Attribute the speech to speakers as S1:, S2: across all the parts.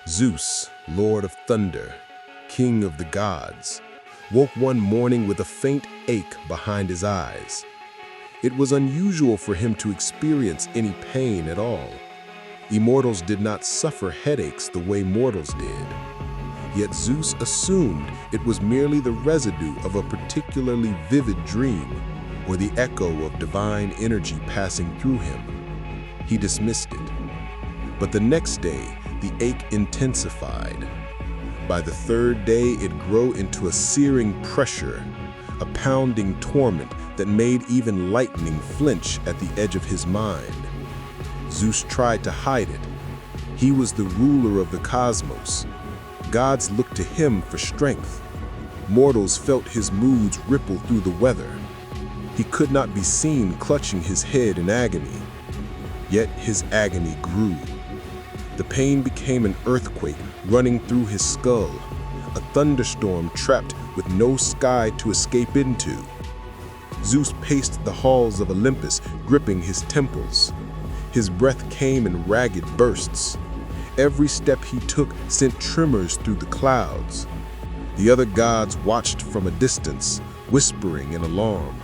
S1: Zeus, lord of thunder, king of the gods, woke one morning with a faint ache behind his eyes. It was unusual for him to experience any pain at all. Immortals did not suffer headaches the way mortals did. Yet Zeus assumed it was merely the residue of a particularly vivid dream, or the echo of divine energy passing through him. He dismissed it. But the next day, the ache intensified. By the third day, it grew into a searing pressure, a pounding torment that made even lightning flinch at the edge of his mind. Zeus tried to hide it. He was the ruler of the cosmos. Gods looked to him for strength. Mortals felt his moods ripple through the weather. He could not be seen clutching his head in agony. Yet his agony grew. The pain became an earthquake running through his skull, a thunderstorm trapped with no sky to escape into. Zeus paced the halls of Olympus, gripping his temples. His breath came in ragged bursts. Every step he took sent tremors through the clouds. The other gods watched from a distance, whispering in alarm.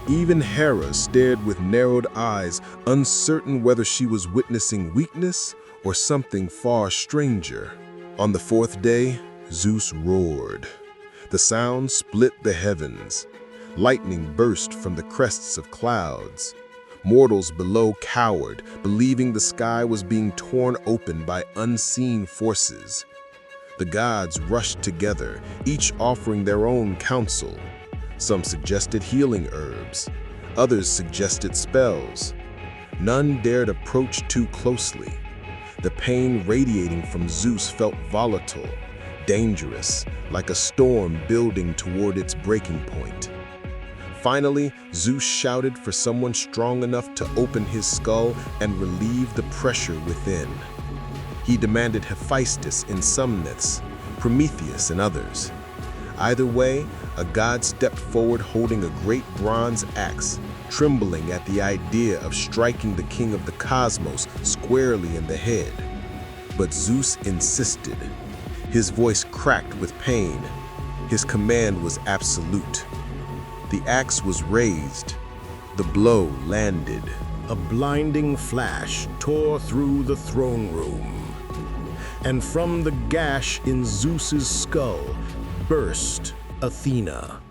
S1: Even Hera stared with narrowed eyes, uncertain whether she was witnessing weakness or something far stranger. On the fourth day, Zeus roared. The sound split the heavens. Lightning burst from the crests of clouds. Mortals below cowered, believing the sky was being torn open by unseen forces. The gods rushed together, each offering their own counsel. Some suggested healing herbs. Others suggested spells. None dared approach too closely. The pain radiating from Zeus felt volatile, dangerous, like a storm building toward its breaking point. Finally, Zeus shouted for someone strong enough to open his skull and relieve the pressure within. He demanded Hephaestus in some myths, Prometheus in others. Either way, a god stepped forward holding a great bronze axe, trembling at the idea of striking the king of the cosmos squarely in the head. But Zeus insisted. His voice cracked with pain. His command was absolute. The axe was raised. The blow landed.
S2: A blinding flash tore through the throne room, and from the gash in Zeus's skull burst Athena,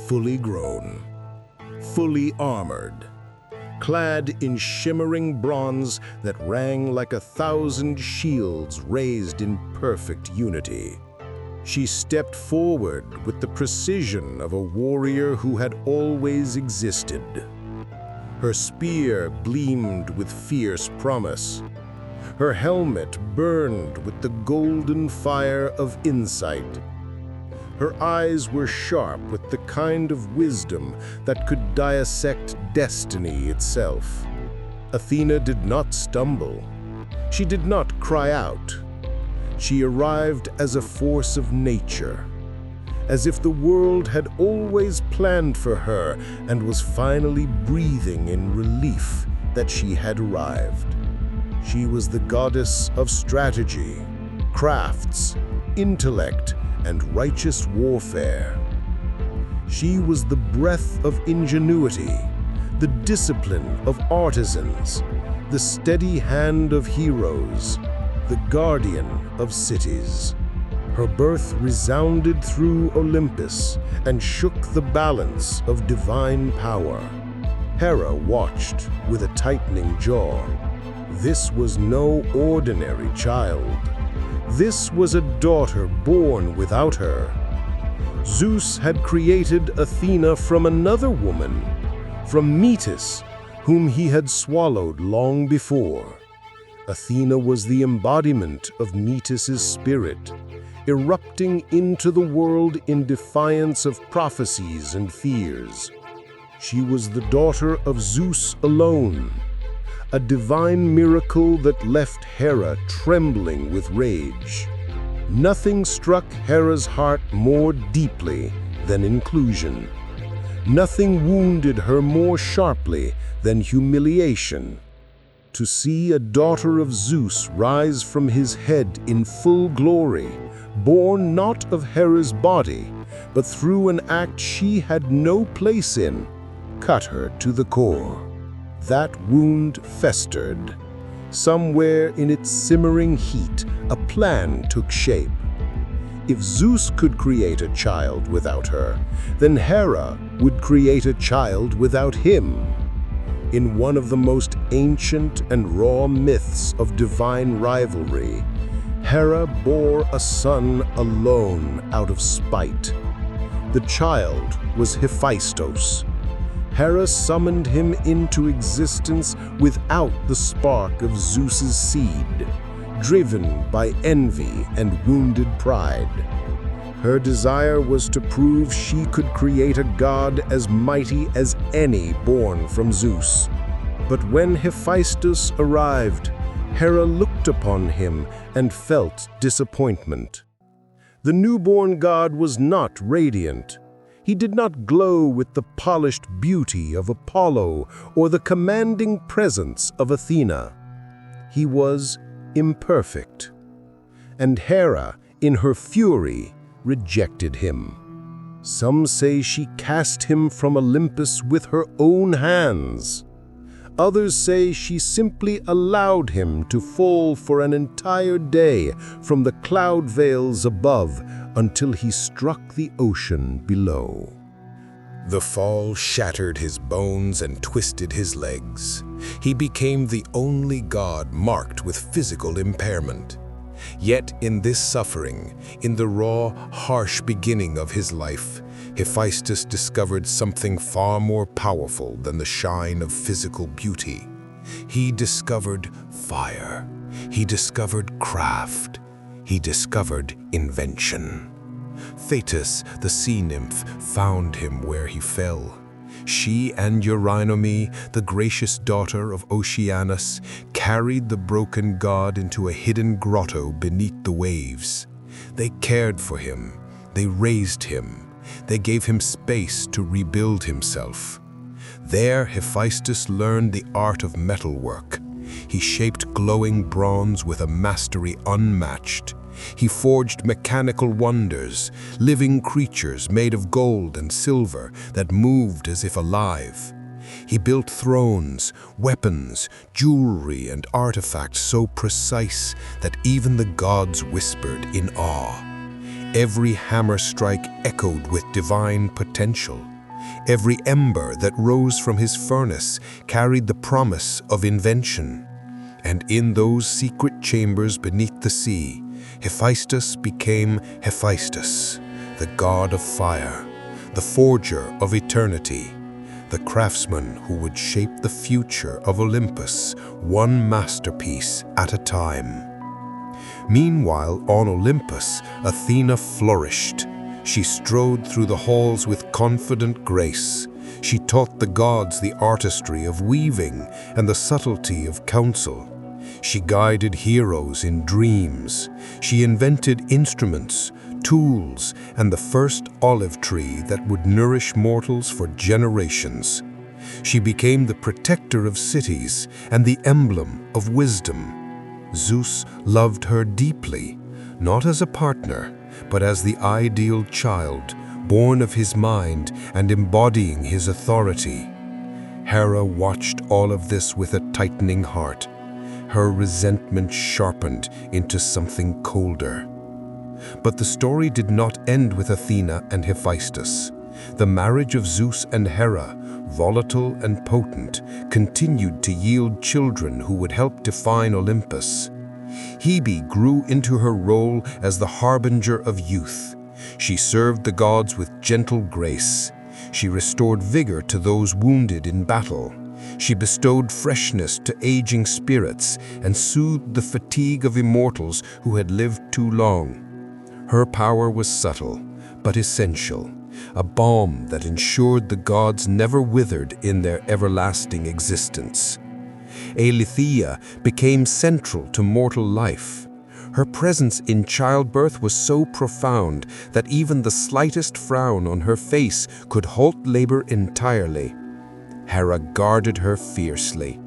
S2: fully grown, fully armored, clad in shimmering bronze that rang like 1,000 shields raised in perfect unity. She stepped forward with the precision of a warrior who had always existed. Her spear gleamed with fierce promise. Her helmet burned with the golden fire of insight. Her eyes were sharp with the kind of wisdom that could dissect destiny itself. Athena did not stumble. She did not cry out. She arrived as a force of nature, as if the world had always planned for her and was finally breathing in relief that she had arrived. She was the goddess of strategy, crafts, intellect, and righteous warfare. She was the breath of ingenuity, the discipline of artisans, the steady hand of heroes, the guardian of cities. Her birth resounded through Olympus and shook the balance of divine power. Hera watched with a tightening jaw. This was no ordinary child. This was a daughter born without her. Zeus had created Athena from another woman, from Metis, whom he had swallowed long before. Athena was the embodiment of Metis's spirit, erupting into the world in defiance of prophecies and fears. She was the daughter of Zeus alone, a divine miracle that left Hera trembling with rage. Nothing struck Hera's heart more deeply than inclusion. Nothing wounded her more sharply than humiliation. to see a daughter of Zeus rise from his head in full glory, born not of Hera's body, but through an act she had no place in, cut her to the core. That wound festered. Somewhere in its simmering heat, a plan took shape. If Zeus could create a child without her, then Hera would create a child without him. In one of the most ancient and raw myths of divine rivalry, Hera bore a son alone out of spite. The child was Hephaestos. Hera summoned him into existence without the spark of Zeus's seed, driven by envy and wounded pride. Her desire was to prove she could create a god as mighty as any born from Zeus. But when Hephaestus arrived, Hera looked upon him and felt disappointment. The newborn god was not radiant. He did not glow with the polished beauty of Apollo or the commanding presence of Athena. He was imperfect. And Hera, in her fury, rejected him. Some say she cast him from Olympus with her own hands. Others say she simply allowed him to fall for an entire day from the cloud veils above until he struck the ocean below.
S1: The fall shattered his bones and twisted his legs. He became the only god marked with physical impairment. Yet in this suffering, in the raw, harsh beginning of his life, Hephaestus discovered something far more powerful than the shine of physical beauty. He discovered fire. He discovered craft. He discovered invention. Thetis, the sea nymph, found him where he fell. She and Eurynome, the gracious daughter of Oceanus, carried the broken god into a hidden grotto beneath the waves. They cared for him. They raised him. They gave him space to rebuild himself. There, Hephaestus learned the art of metalwork. He shaped glowing bronze with a mastery unmatched. He forged mechanical wonders, living creatures made of gold and silver that moved as if alive. He built thrones, weapons, jewelry, and artifacts so precise that even the gods whispered in awe. Every hammer strike echoed with divine potential. Every ember that rose from his furnace carried the promise of invention. And in those secret chambers beneath the sea, Hephaestus became Hephaestus, the god of fire, the forger of eternity, the craftsman who would shape the future of Olympus, one masterpiece at a time. Meanwhile, on Olympus, Athena flourished. She strode through the halls with confident grace. She taught the gods the artistry of weaving and the subtlety of counsel. She guided heroes in dreams. She invented instruments, tools, and the first olive tree that would nourish mortals for generations. She became the protector of cities and the emblem of wisdom. Zeus loved her deeply, not as a partner, but as the ideal child, born of his mind and embodying his authority. Hera watched all of this with a tightening heart. Her resentment sharpened into something colder. But the story did not end with Athena and Hephaestus. The marriage of Zeus and Hera, volatile and potent, continued to yield children who would help define Olympus. Hebe grew into her role as the harbinger of youth. She served the gods with gentle grace. She restored vigor to those wounded in battle. She bestowed freshness to aging spirits and soothed the fatigue of immortals who had lived too long. Her power was subtle, but essential, a balm that ensured the gods never withered in their everlasting existence. Aletheia became central to mortal life. Her presence in childbirth was so profound that even the slightest frown on her face could halt labor entirely. Hera guarded her fiercely.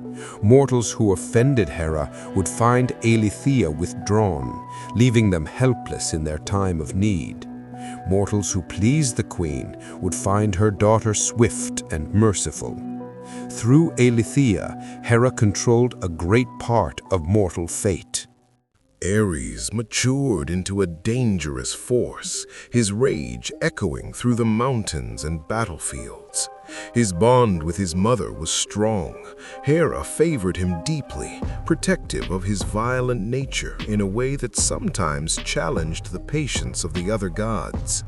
S3: Mortals who offended Hera would find Athena withdrawn, leaving them helpless in their time of need. Mortals who pleased the queen would find her daughter swift and merciful. Through Athena, Hera controlled a great part of mortal fate.
S1: Ares matured into a dangerous force, his rage echoing through the mountains and battlefields. His bond with his mother was strong. Hera favored him deeply, protective of his violent nature in a way that sometimes challenged the patience of the other gods.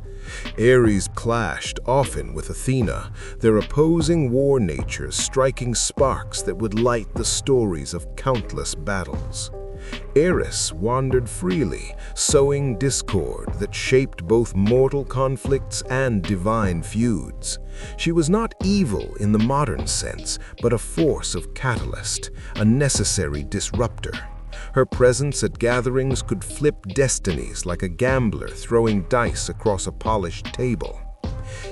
S1: Ares clashed often with Athena, their opposing war natures striking sparks that would light the stories of countless battles. Eris wandered freely, sowing discord that shaped both mortal conflicts and divine feuds. She was not evil in the modern sense, but a force of catalyst, a necessary disruptor. Her presence at gatherings could flip destinies like a gambler throwing dice across a polished table.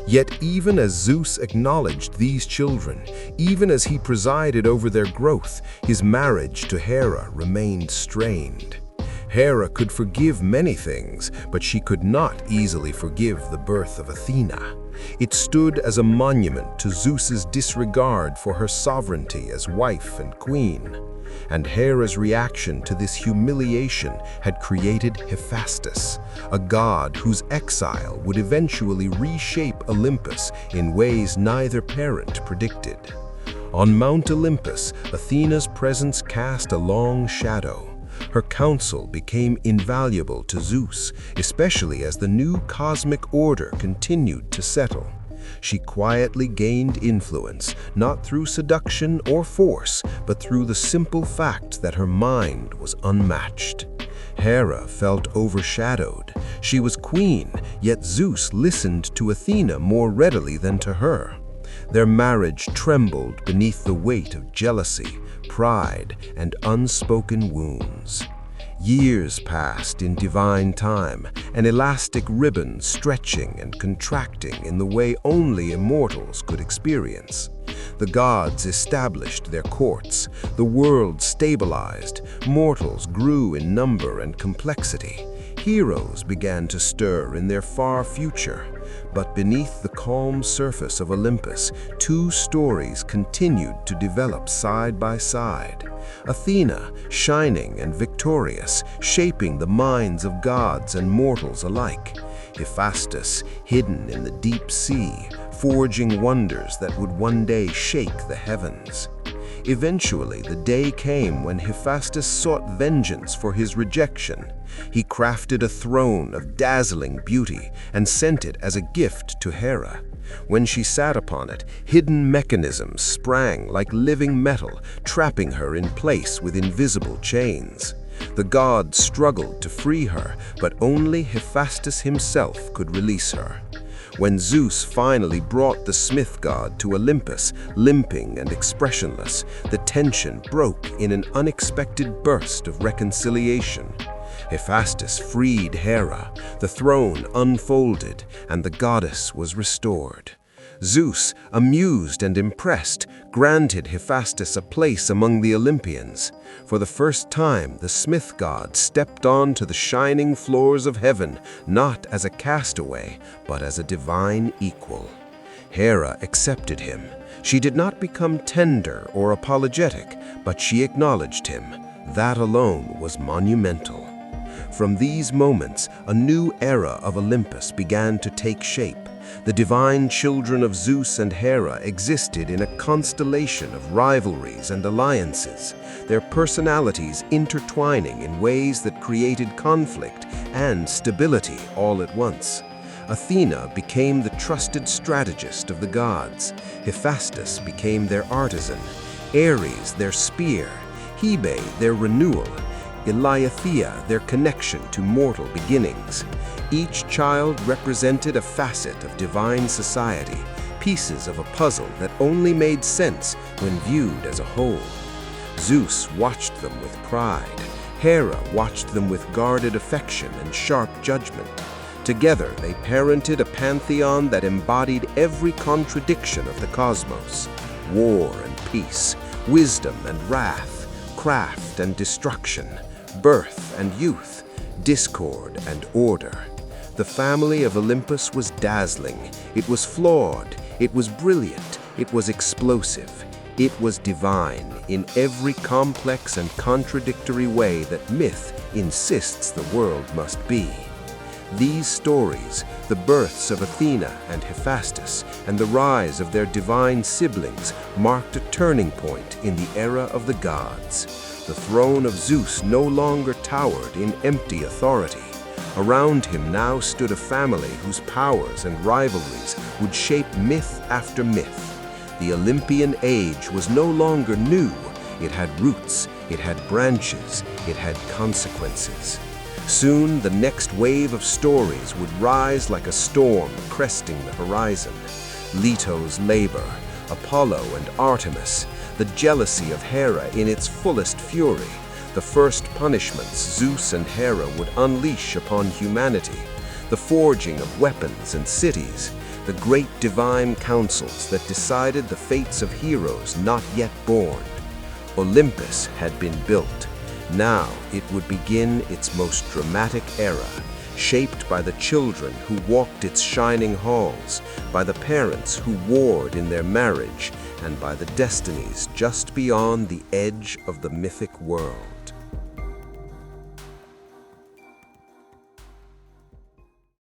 S1: Yet even as Zeus acknowledged these children, even as he presided over their growth, his marriage to Hera remained strained. Hera could forgive many things, but she could not easily forgive the birth of Athena. It stood as a monument to Zeus's disregard for her sovereignty as wife and queen. And Hera's reaction to this humiliation had created Hephaestus, a god whose exile would eventually reshape Olympus in ways neither parent predicted. On Mount Olympus, Athena's presence cast a long shadow. Her counsel became invaluable to Zeus, especially as the new cosmic order continued to settle. She quietly gained influence, not through seduction or force, but through the simple fact that her mind was unmatched. Hera felt overshadowed. She was queen, yet Zeus listened to Athena more readily than to her. Their marriage trembled beneath the weight of jealousy, pride, and unspoken wounds. Years passed in divine time, an elastic ribbon stretching and contracting in the way only immortals could experience. The gods established their courts, the world stabilized, mortals grew in number and complexity. Heroes began to stir in their far future. But beneath the calm surface of Olympus, two stories continued to develop side by side. Athena, shining and victorious, shaping the minds of gods and mortals alike. Hephaestus, hidden in the deep sea, forging wonders that would one day shake the heavens. Eventually, the day came when Hephaestus sought vengeance for his rejection. He crafted a throne of dazzling beauty and sent it as a gift to Hera. When she sat upon it, hidden mechanisms sprang like living metal, trapping her in place with invisible chains. The gods struggled to free her, but only Hephaestus himself could release her. When Zeus finally brought the smith god to Olympus, limping and expressionless, the tension broke in an unexpected burst of reconciliation. Hephaestus freed Hera, the throne unfolded, and the goddess was restored. Zeus, amused and impressed, granted Hephaestus a place among the Olympians. For the first time, the smith god stepped onto the shining floors of heaven, not as a castaway, but as a divine equal. Hera accepted him. She did not become tender or apologetic, but she acknowledged him. That alone was monumental. From these moments, a new era of Olympus began to take shape. The divine children of Zeus and Hera existed in a constellation of rivalries and alliances, their personalities intertwining in ways that created conflict and stability all at once. Athena became the trusted strategist of the gods. Hephaestus became their artisan, Ares their spear, Hebe their renewal, Elathea their connection to mortal beginnings. Each child represented a facet of divine society, pieces of a puzzle that only made sense when viewed as a whole. Zeus watched them with pride. Hera watched them with guarded affection and sharp judgment. Together, they parented a pantheon that embodied every contradiction of the cosmos: war and peace,
S3: wisdom and wrath, craft and destruction, birth and youth, discord and order. The family of Olympus was dazzling, it was flawed, it was brilliant, it was explosive, it was divine in every complex and contradictory way that myth insists the world must be. These stories, the births of Athena and Hephaestus, and the rise of their divine siblings, marked a turning point in the era of the gods. The throne of Zeus no longer towered in empty authority. Around him now stood a family whose powers and rivalries would shape myth after myth. The Olympian age was no longer new. It had roots, it had branches, it had consequences. Soon, the next wave of stories would rise like a storm cresting the horizon. Leto's labor, Apollo and Artemis, the jealousy of Hera in its fullest fury, the first punishments Zeus and Hera would unleash upon humanity, the forging of weapons and cities, the great divine councils that decided the fates of heroes not yet born. Olympus had been built. Now it would begin its most dramatic era, shaped by the children who walked its shining halls, by the parents who warred in their marriage, and by the destinies just beyond the edge of the mythic world.